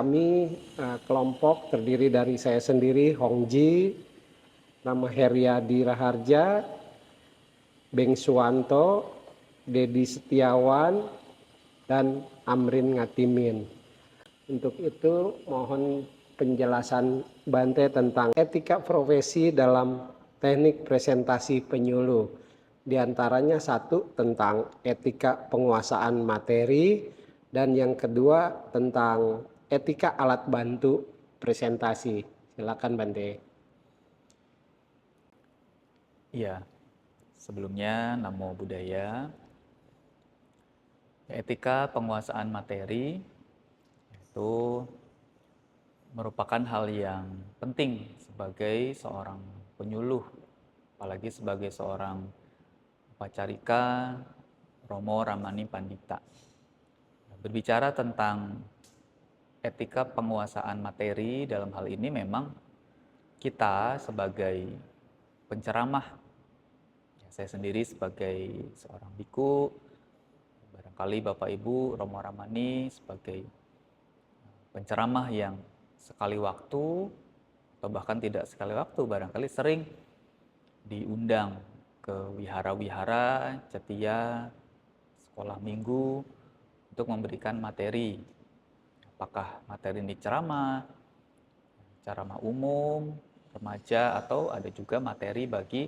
kami kelompok terdiri dari saya sendiri, Hongji, nama Heriadi Raharja, Beng Suwanto, Dedi Setiawan, dan Amrin Ngatimin. Untuk itu mohon penjelasan Bante tentang etika profesi dalam teknik presentasi penyuluh. Di antaranya satu tentang etika penguasaan materi dan yang kedua tentang etika alat bantu presentasi. Silakan Bante. Iya, sebelumnya Namo Buddhaya. Etika penguasaan materi itu merupakan hal yang penting sebagai seorang penyuluh, apalagi sebagai seorang Pacarika Romo Ramani Pandita. Berbicara tentang etika penguasaan materi dalam hal ini memang kita sebagai penceramah, saya sendiri sebagai seorang biku, barangkali Bapak Ibu Romo Ramani sebagai penceramah yang sekali waktu atau bahkan tidak sekali waktu, barangkali sering diundang ke wihara-wihara, cetia, sekolah minggu untuk memberikan materi. Apakah materi ini ceramah umum, remaja, atau ada juga materi bagi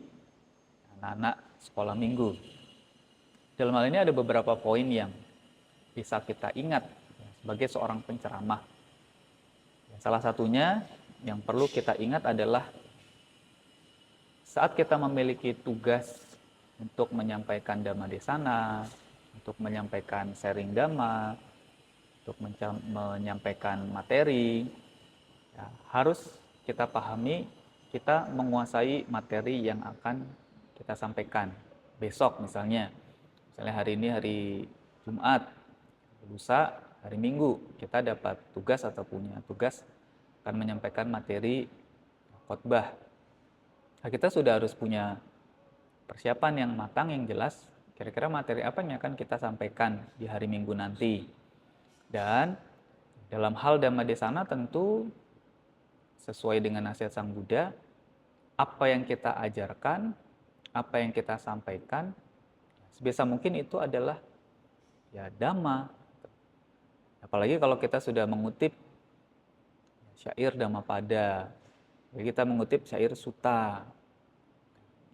anak-anak sekolah minggu. Dalam hal ini ada beberapa poin yang bisa kita ingat sebagai seorang penceramah. Salah satunya yang perlu kita ingat adalah saat kita memiliki tugas untuk menyampaikan Dhamma Desana, untuk menyampaikan sharing Dhamma, untuk menyampaikan materi, ya, harus kita pahami kita menguasai materi yang akan kita sampaikan. Besok misalnya hari ini hari Jumat, lusa hari Minggu, kita dapat tugas atau punya tugas akan menyampaikan materi khotbah. Nah, kita sudah harus punya persiapan yang matang, yang jelas, kira-kira materi apa yang akan kita sampaikan di hari Minggu nanti. Dan dalam hal Dhamma Desana tentu sesuai dengan nasihat Sang Buddha, apa yang kita ajarkan, apa yang kita sampaikan, sebisa mungkin itu adalah ya Dhamma. Apalagi kalau kita sudah mengutip syair Dhammapada, kita mengutip syair Sutta.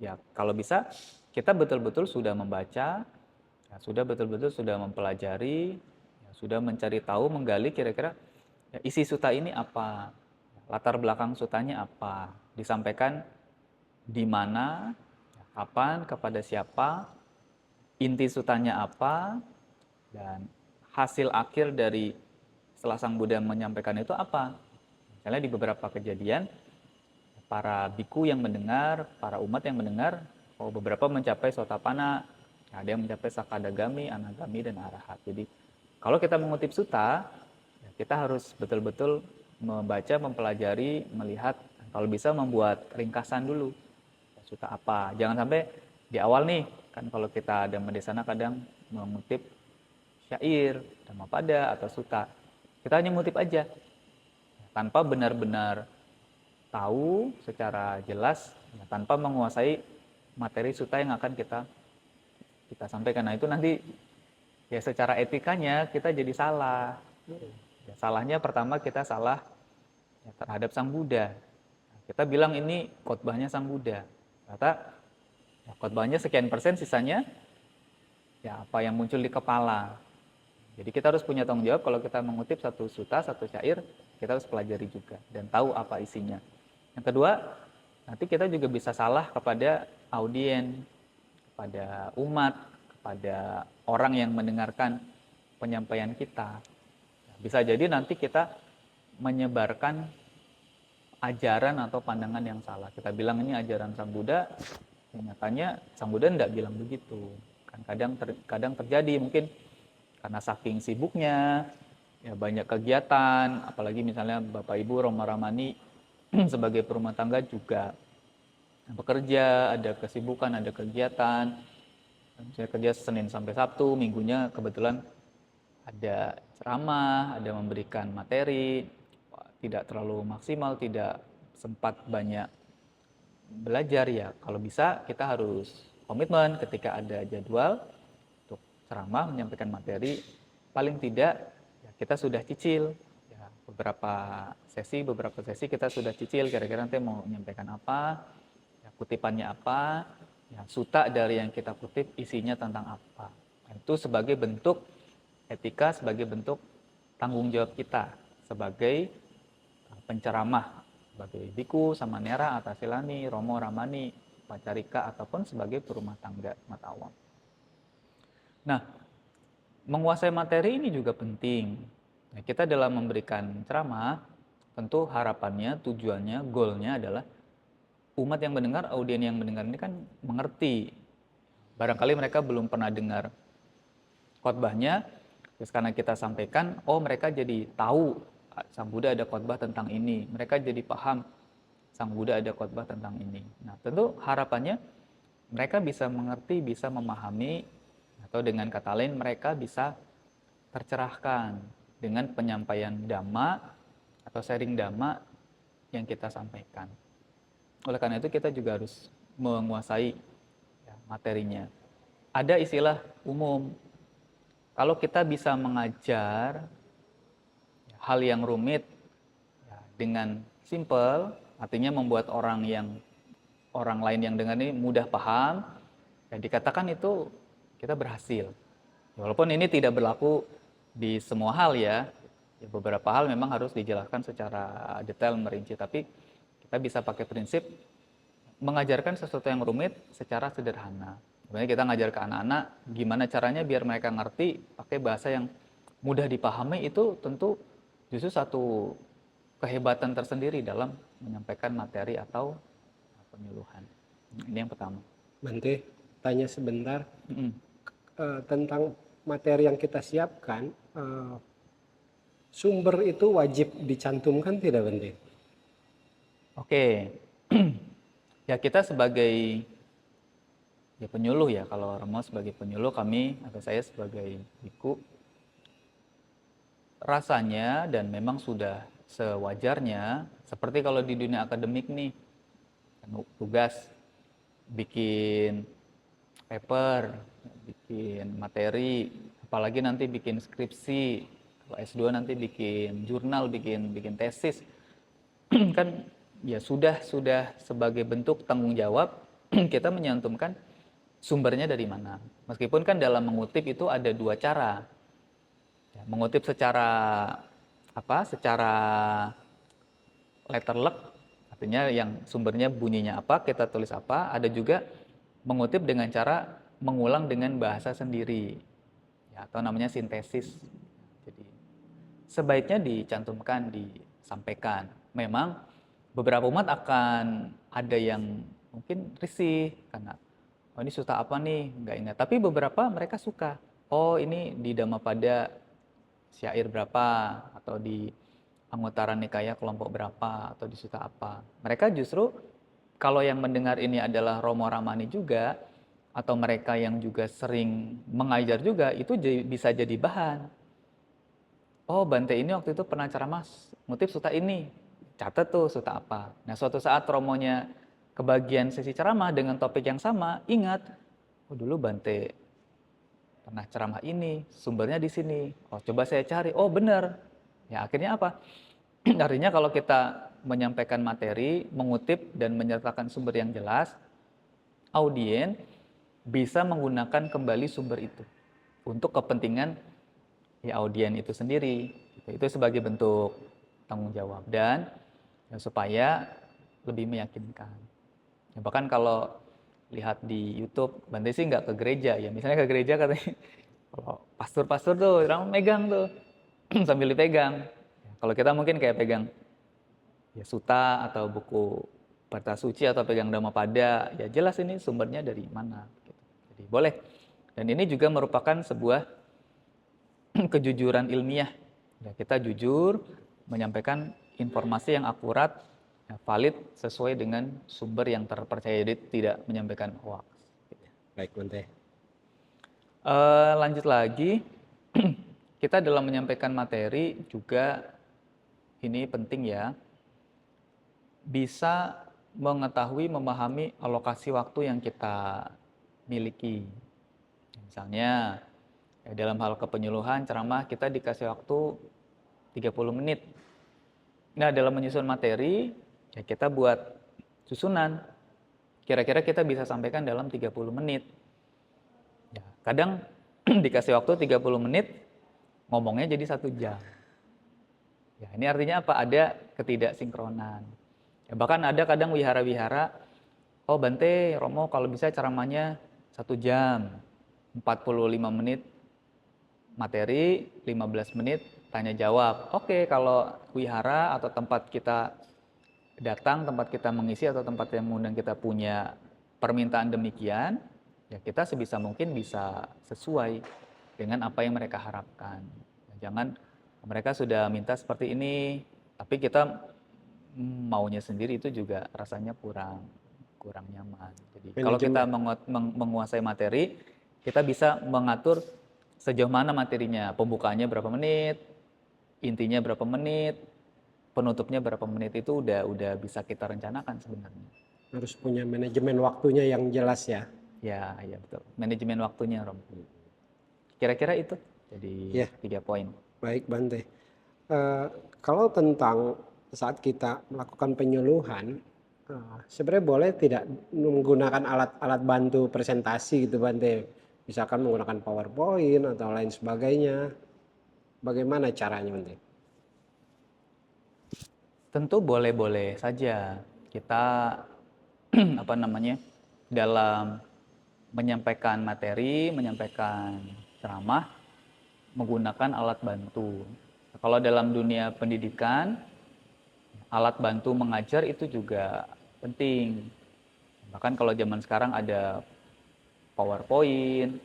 Ya, kalau bisa kita betul-betul sudah membaca, ya, sudah betul-betul sudah mempelajari, ya, sudah mencari tahu, menggali kira-kira ya, isi sutta ini apa, latar belakang sutanya apa, disampaikan di mana, ya, kapan, kepada siapa, inti sutanya apa, dan hasil akhir dari setelah Sang Buddha menyampaikan itu apa. Misalnya di beberapa kejadian, para biku yang mendengar, para umat yang mendengar, beberapa mencapai Sotapanna, ada yang mencapai Sakadagami, Anagami, dan Arahat. Jadi kalau kita mengutip sutta, kita harus betul-betul membaca, mempelajari, melihat, kalau bisa membuat ringkasan dulu. Sutta apa? Jangan sampai di awal nih, kan kalau kita ada Dhammadesana kadang mengutip syair, Dhammapada, atau sutta. Kita hanya mengutip aja, tanpa benar-benar tahu secara jelas, tanpa menguasai materi sutta yang akan kita sampaikan. Nah itu nanti ya secara etikanya kita jadi salah. Ya, salahnya pertama kita salah ya, terhadap Sang Buddha. Kita bilang ini khotbahnya Sang Buddha. Ternyata ya, khotbahnya sekian persen, sisanya ya apa yang muncul di kepala. Jadi kita harus punya tanggung jawab kalau kita mengutip satu sutta, satu syair, kita harus pelajari juga dan tahu apa isinya. Yang kedua, nanti kita juga bisa salah kepada audien, kepada umat, kepada orang yang mendengarkan penyampaian kita. Bisa jadi nanti kita menyebarkan ajaran atau pandangan yang salah. Kita bilang ini ajaran Sang Buddha, nyatanya Sang Buddha tidak bilang begitu. Kan kadang terjadi mungkin karena saking sibuknya, ya banyak kegiatan, apalagi misalnya Bapak Ibu Romo Ramani sebagai perumah tangga juga bekerja, ada kesibukan, ada kegiatan. Saya kerja Senin sampai Sabtu, minggunya kebetulan ada ceramah, ada memberikan materi, tidak terlalu maksimal, tidak sempat banyak belajar ya. Kalau bisa kita harus komitmen ketika ada jadwal untuk ceramah, menyampaikan materi, paling tidak ya kita sudah cicil ya, beberapa sesi kita sudah cicil kira-kira nanti mau menyampaikan apa, ya, kutipannya apa, ya, suta dari yang kita kutip isinya tentang apa. Itu sebagai bentuk etika, sebagai bentuk tanggung jawab kita sebagai penceramah, sebagai biku, samanera, atasilani, romo, ramani, pacarika, ataupun sebagai perumah tangga umat awam. Nah, menguasai materi ini juga penting. Nah, kita dalam memberikan ceramah, tentu harapannya, tujuannya, goalnya adalah umat yang mendengar, audien yang mendengar ini kan mengerti. Barangkali mereka belum pernah dengar khotbahnya, terus karena kita sampaikan, oh mereka jadi tahu Sang Buddha ada khotbah tentang ini. Mereka jadi paham Sang Buddha ada khotbah tentang ini. Nah, tentu harapannya mereka bisa mengerti, bisa memahami, atau dengan kata lain mereka bisa tercerahkan dengan penyampaian dhamma atau sharing dhamma yang kita sampaikan. Oleh karena itu kita juga harus menguasai ya, materinya. Ada istilah umum, kalau kita bisa mengajar hal yang rumit ya, dengan simple, artinya membuat orang lain yang dengar ini mudah paham, ya dikatakan itu kita berhasil. Walaupun ini tidak berlaku di semua hal ya, beberapa hal memang harus dijelaskan secara detail merinci, tapi kita bisa pakai prinsip mengajarkan sesuatu yang rumit secara sederhana. Sebenarnya kita ngajar ke anak-anak gimana caranya biar mereka ngerti pakai bahasa yang mudah dipahami, itu tentu justru satu kehebatan tersendiri dalam menyampaikan materi atau penyuluhan. Ini yang pertama. Bante, tanya sebentar tentang materi yang kita siapkan. Sumber itu wajib dicantumkan tidak, Bante? Oke. Ya kita sebagai ya penyuluh ya, kalau Romo sebagai penyuluh, kami atau saya sebagai biku, rasanya dan memang sudah sewajarnya, seperti kalau di dunia akademik nih, tugas bikin paper, bikin materi, apalagi nanti bikin skripsi, kalau S2 nanti bikin jurnal, bikin tesis, kan ya sudah sebagai bentuk tanggung jawab kita menyantumkan sumbernya dari mana. Meskipun kan dalam mengutip itu ada dua cara. Ya, mengutip secara secara letterlek, artinya yang sumbernya bunyinya apa, kita tulis apa. Ada juga mengutip dengan cara mengulang dengan bahasa sendiri, ya, atau namanya sintesis. Jadi sebaiknya dicantumkan, disampaikan. Memang beberapa umat akan ada yang mungkin risih karena oh ini suta apa nih, nggak ingat. Tapi beberapa mereka suka. Oh ini di Dhammapada syair berapa, atau di Anguttara Nikaya kelompok berapa, atau di suta apa. Mereka justru kalau yang mendengar ini adalah Romo Ramani juga, atau mereka yang juga sering mengajar juga, itu bisa jadi bahan. Oh Bante ini waktu itu pernah ceramah ngutip suta ini, catat tuh suta apa. Nah suatu saat romonya kebagian sesi ceramah dengan topik yang sama, ingat, oh dulu Bante pernah ceramah ini, sumbernya di sini. Oh coba saya cari, oh benar. Ya akhirnya apa? Artinya kalau kita menyampaikan materi, mengutip dan menyertakan sumber yang jelas, audien bisa menggunakan kembali sumber itu untuk kepentingan ya audien itu sendiri. Itu sebagai bentuk tanggung jawab dan ya, supaya lebih meyakinkan. Ya, bahkan kalau lihat di YouTube, Bante sih nggak ke gereja ya. Misalnya ke gereja katanya, kalau pastor-pastor tuh orang megang tuh sambil dipegang. Kalau kita mungkin kayak pegang ya suta atau buku Parta Suci atau pegang Dhammapada, ya jelas ini sumbernya dari mana. Gitu. Jadi boleh. Dan ini juga merupakan sebuah kejujuran ilmiah. Ya, kita jujur menyampaikan informasi yang akurat, ya, valid, sesuai dengan sumber yang terpercaya, jadi tidak menyampaikan hoax. Baik, Bante. Lanjut lagi, kita dalam menyampaikan materi juga ini penting ya, bisa mengetahui, memahami alokasi waktu yang kita miliki. Misalnya, dalam hal kepenyuluhan, ceramah kita dikasih waktu 30 menit. Nah, dalam menyusun materi, ya kita buat susunan. Kira-kira kita bisa sampaikan dalam 30 menit. Ya, kadang dikasih waktu 30 menit, ngomongnya jadi 1 jam. Ya, ini artinya apa? Ada ketidaksinkronan. Ya, bahkan ada kadang wihara-wihara, oh Bante, Romo kalau bisa ceramahnya 1 jam, 45 menit materi, 15 menit tanya jawab. Oke, kalau wihara atau tempat kita datang, tempat kita mengisi atau tempat yang mengundang kita punya permintaan demikian, ya kita sebisa mungkin bisa sesuai dengan apa yang mereka harapkan. Jangan mereka sudah minta seperti ini, tapi kita maunya sendiri, itu juga rasanya kurang nyaman. Jadi kalau kita menguasai materi, kita bisa mengatur sejauh mana materinya, pembukaannya berapa menit, intinya berapa menit, penutupnya berapa menit, itu udah bisa kita rencanakan sebenarnya. Harus punya manajemen waktunya yang jelas ya. Ya betul. Manajemen waktunya, Rom. Kira-kira itu jadi 3 poin. Baik, Bante. Kalau tentang saat kita melakukan penyuluhan, sebenarnya boleh tidak menggunakan alat-alat bantu presentasi gitu, Bante? Misalkan menggunakan PowerPoint atau lain sebagainya. Bagaimana caranya, Bante? Tentu boleh-boleh saja kita dalam menyampaikan materi, menyampaikan ceramah menggunakan alat bantu. Kalau dalam dunia pendidikan, alat bantu mengajar itu juga penting. Bahkan kalau zaman sekarang ada PowerPoint,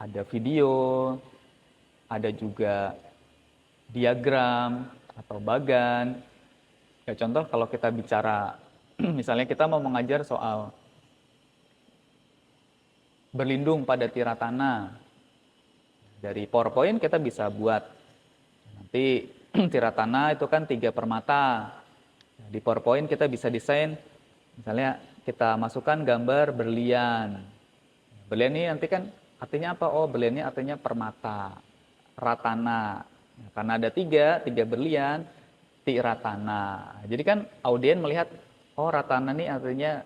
ada video, ada juga diagram atau bagan. Ya, contoh kalau kita bicara, misalnya kita mau mengajar soal berlindung pada tiratana. Dari PowerPoint kita bisa buat. Nanti tiratana itu kan 3 permata. Di PowerPoint kita bisa desain, misalnya kita masukkan gambar berlian. Berlian ini nanti kan artinya apa? Oh, berlian ini artinya permata, ratana. Nah, karena ada 3 berlian, tiratana. Jadi kan audien melihat, oh ratana ini artinya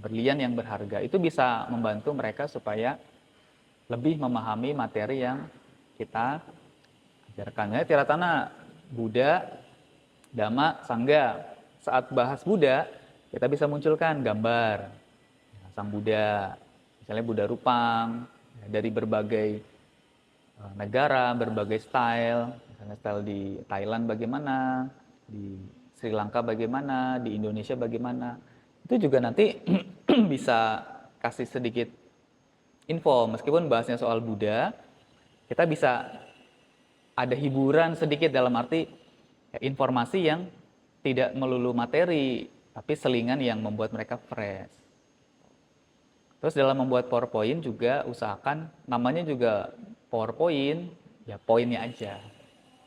berlian yang berharga. Itu bisa membantu mereka supaya lebih memahami materi yang kita ajarkan. Ya, tiratana, Buddha, Dhamma, Sangga. Saat bahas Buddha, kita bisa munculkan gambar Sang Buddha, misalnya Buddha Rupang, dari berbagai negara, berbagai style, misalnya style di Thailand bagaimana, di Sri Lanka bagaimana, di Indonesia bagaimana. Itu juga nanti bisa kasih sedikit info, meskipun bahasnya soal Buddha, kita bisa ada hiburan sedikit dalam arti informasi yang tidak melulu materi, tapi selingan yang membuat mereka fresh. Terus dalam membuat PowerPoint juga usahakan namanya juga PowerPoint, ya poinnya aja.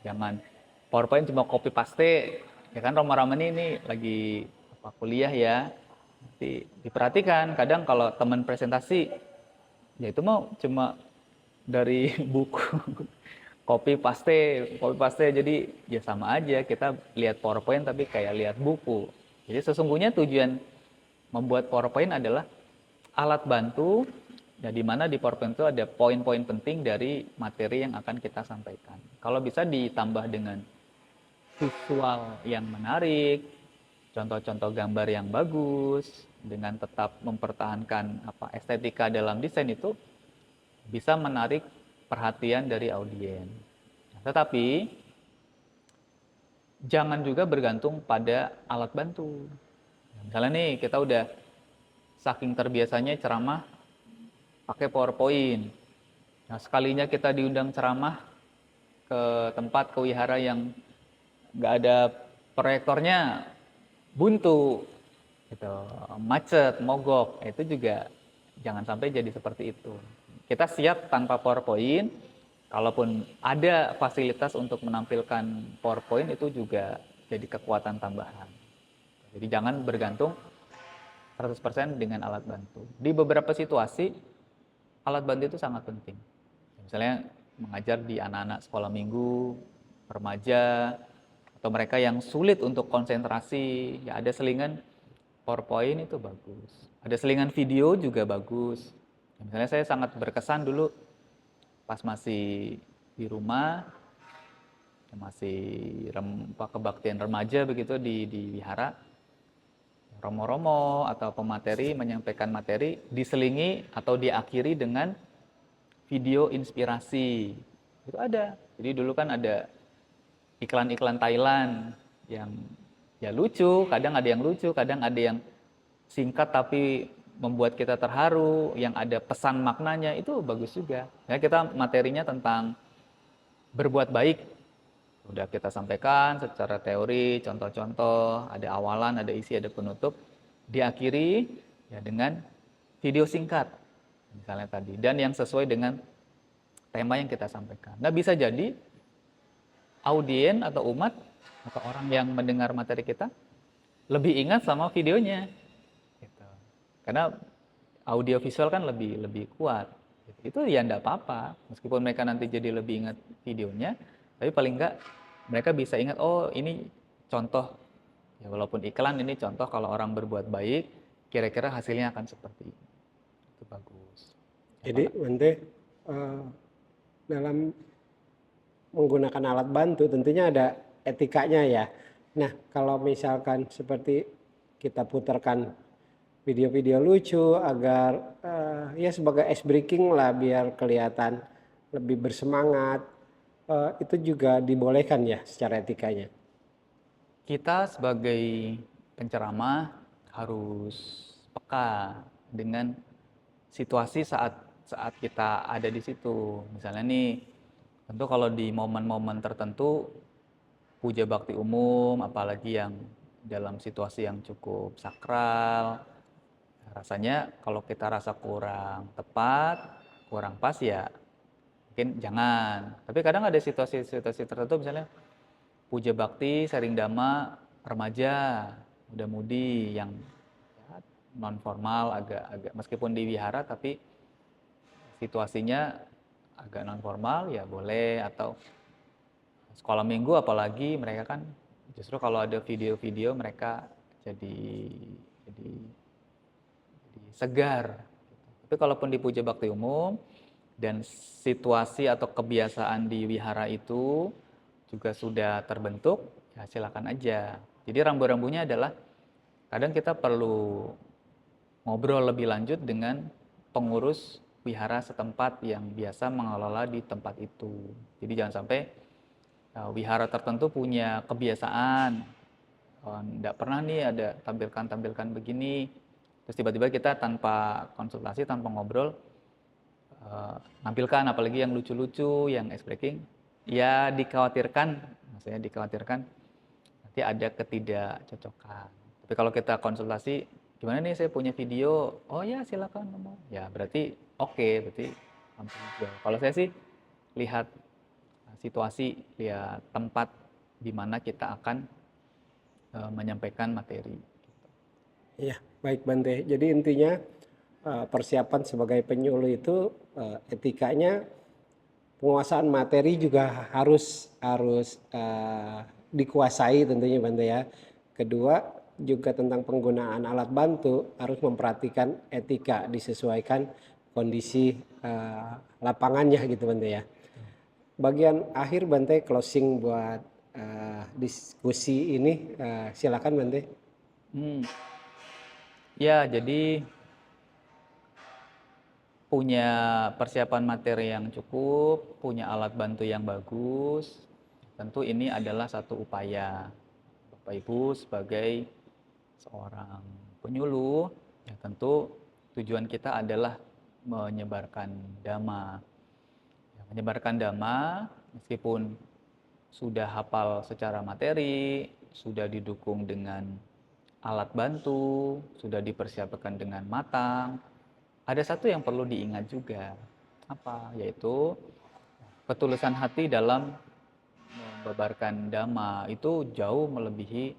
Jangan PowerPoint cuma copy paste, ya kan Roma ini lagi kuliah ya. Nanti diperhatikan, kadang kalau teman presentasi, ya itu mau cuma dari buku copy paste, jadi ya sama aja, kita lihat PowerPoint tapi kayak lihat buku. Jadi sesungguhnya tujuan membuat PowerPoint adalah alat bantu, ya, di mana di PowerPoint itu ada poin-poin penting dari materi yang akan kita sampaikan. Kalau bisa ditambah dengan visual yang menarik, contoh-contoh gambar yang bagus, dengan tetap mempertahankan estetika dalam desain, itu bisa menarik perhatian dari audiens. Tetapi jangan juga bergantung pada alat bantu. Misalnya nih kita udah saking terbiasanya ceramah pakai PowerPoint. Nah, sekalinya kita diundang ceramah ke tempat, ke wihara yang nggak ada proyektornya, buntu, gitu, macet, mogok, itu juga jangan sampai jadi seperti itu. Kita siap tanpa PowerPoint, Kalaupun ada fasilitas untuk menampilkan PowerPoint, itu juga jadi kekuatan tambahan. Jadi jangan bergantung 100% dengan alat bantu. Di beberapa situasi, alat bantu itu sangat penting. Misalnya mengajar di anak-anak sekolah minggu, remaja, atau mereka yang sulit untuk konsentrasi, ya ada selingan PowerPoint itu bagus. Ada selingan video juga bagus. Misalnya saya sangat berkesan dulu pas masih di rumah, masih kebaktian remaja begitu di wihara, romo-romo atau pemateri menyampaikan materi diselingi atau diakhiri dengan video inspirasi. Itu ada. Jadi dulu kan ada iklan-iklan Thailand yang ya lucu, kadang ada yang lucu, kadang ada yang singkat tapi membuat kita terharu, yang ada pesan maknanya, itu bagus juga. Ya, kita materinya tentang berbuat baik, udah kita sampaikan secara teori, contoh-contoh, ada awalan, ada isi, ada penutup, diakhiri ya dengan video singkat, misalnya tadi, dan yang sesuai dengan tema yang kita sampaikan. Nah, bisa jadi audien atau umat atau orang yang mendengar materi kita lebih ingat sama videonya. Gitu. Karena audio visual kan lebih kuat. Itu ya enggak apa-apa. Meskipun mereka nanti jadi lebih ingat videonya, tapi paling enggak mereka bisa ingat, oh ini contoh. Ya walaupun iklan, ini contoh kalau orang berbuat baik, kira-kira hasilnya akan seperti ini. Itu bagus. Jadi Bante, dalam menggunakan alat bantu tentunya ada etikanya ya. Nah, kalau misalkan seperti kita putarkan video-video lucu agar ya sebagai ice breaking lah biar kelihatan lebih bersemangat, itu juga dibolehkan ya secara etikanya. Kita sebagai penceramah harus peka dengan situasi saat kita ada di situ. Misalnya nih, tentu kalau di momen-momen tertentu, puja bakti umum, apalagi yang dalam situasi yang cukup sakral, rasanya kalau kita rasa kurang tepat, kurang pas ya mungkin jangan. Tapi kadang ada situasi-situasi tertentu, misalnya puja bakti, sharing dhamma, remaja, muda-mudi yang ya, non formal, agak meskipun di wihara tapi situasinya agak non formal ya boleh, atau sekolah minggu apalagi mereka kan justru kalau ada video-video mereka jadi jadi segar. Tapi kalaupun di puja bakti umum dan situasi atau kebiasaan di wihara itu juga sudah terbentuk, ya silakan aja. Jadi rambu-rambunya adalah kadang kita perlu ngobrol lebih lanjut dengan pengurus wihara setempat yang biasa mengelola di tempat itu. Jadi jangan sampai wihara tertentu punya kebiasaan, enggak pernah nih ada tampilkan begini, terus tiba-tiba kita tanpa konsultasi, tanpa ngobrol, nampilkan apalagi yang lucu-lucu, yang ice breaking, ya maksudnya dikhawatirkan nanti ada ketidakcocokan. Tapi kalau kita konsultasi, gimana nih saya punya video, oh ya silakan ngomong, ya berarti oke, berarti kalau saya sih lihat situasi, lihat tempat di mana kita akan menyampaikan materi. Iya, baik Bante. Jadi intinya persiapan sebagai penyuluh itu etikanya penguasaan materi juga harus dikuasai tentunya Bante ya. Kedua juga tentang penggunaan alat bantu harus memperhatikan etika disesuaikan kondisi lapangannya gitu Bante ya. Bagian akhir Bante closing buat diskusi ini, silakan Bante. Ya, jadi punya persiapan materi yang cukup, punya alat bantu yang bagus, tentu ini adalah satu upaya Bapak Ibu sebagai seorang penyuluh, ya tentu tujuan kita adalah menyebarkan dhamma. Ya, menyebarkan dhamma meskipun sudah hafal secara materi, sudah didukung dengan alat bantu, sudah dipersiapkan dengan matang, ada satu yang perlu diingat juga, apa? Yaitu ketulusan hati dalam membabarkan dhamma itu jauh melebihi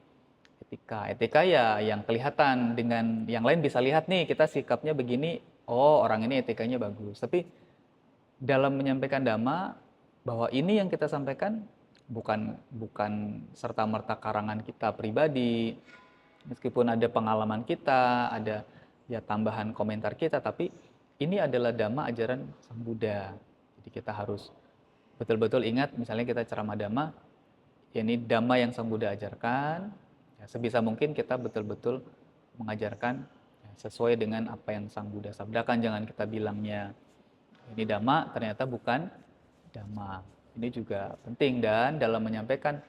etika. Etika ya yang kelihatan, dengan yang lain bisa lihat nih kita sikapnya begini, oh orang ini etikanya bagus. Tapi dalam menyampaikan dhamma, bahwa ini yang kita sampaikan bukan bukan serta-merta karangan kita pribadi, meskipun ada pengalaman kita, ada ya tambahan komentar kita, tapi ini adalah dhamma ajaran Sang Buddha. Jadi kita harus betul-betul ingat, misalnya kita ceramah dhamma, ya ini dhamma yang Sang Buddha ajarkan, ya sebisa mungkin kita betul-betul mengajarkan ya, sesuai dengan apa yang Sang Buddha sabdakan. Jangan kita bilangnya ini dhamma, ternyata bukan dhamma. Ini juga penting, dan dalam menyampaikan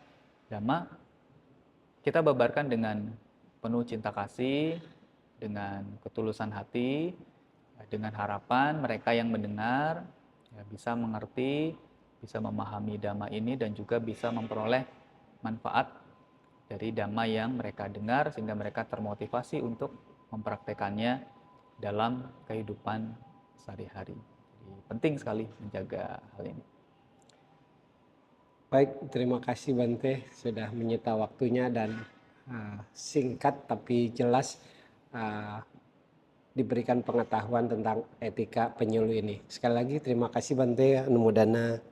dhamma, kita babarkan dengan penuh cinta kasih, dengan ketulusan hati, ya, dengan harapan mereka yang mendengar ya, bisa mengerti, bisa memahami dhamma ini, dan juga bisa memperoleh manfaat dari dhamma yang mereka dengar, sehingga mereka termotivasi untuk mempraktekannya dalam kehidupan sehari-hari. Jadi penting sekali menjaga hal ini. Baik, terima kasih Bante sudah menyita waktunya dan singkat tapi jelas diberikan pengetahuan tentang etika penyuluh ini. Sekali lagi terima kasih Bante Anumodana.